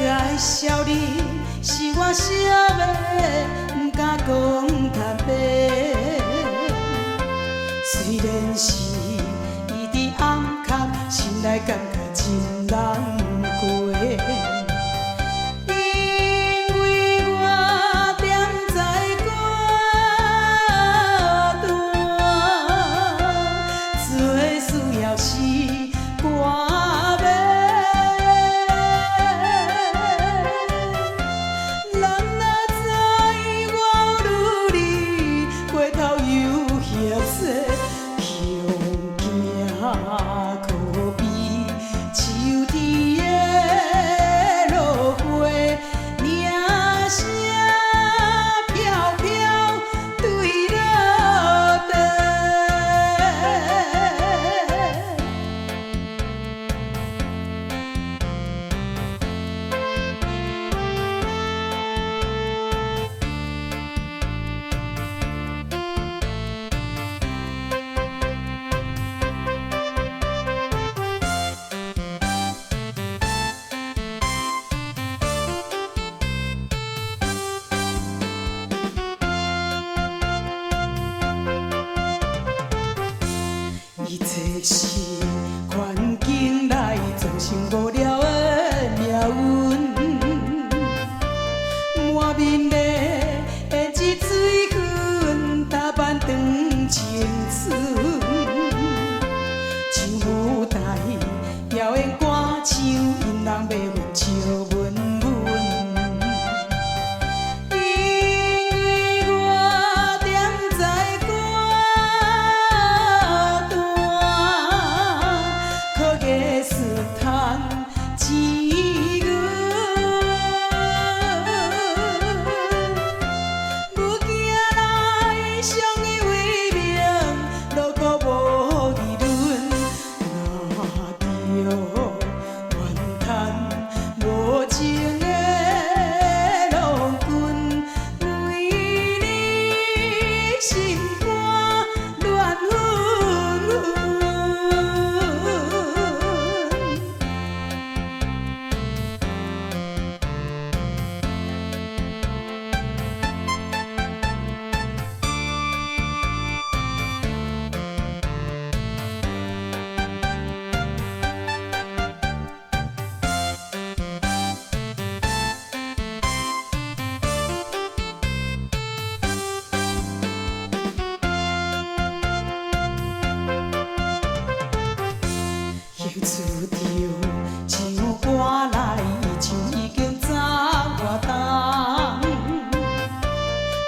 爱少年是我惜的，不敢讲坦白。虽然是伊伫暗壳，心内感觉真难过。因为我踮在孤单，最需要是歌。 可比秋天的落花，名声飘飘对落地。一切是环境来造成无聊的命运，满面的一水痕，打扮长青春。唱舞台表演歌唱，因人要分笑文文。 厝着唱歌来，唱已经早活冬。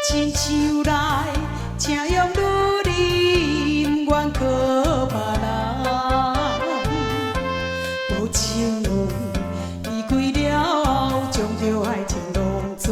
亲像来请用女人，不愿靠别人。无情梦，伊开了后，将着爱情弄全。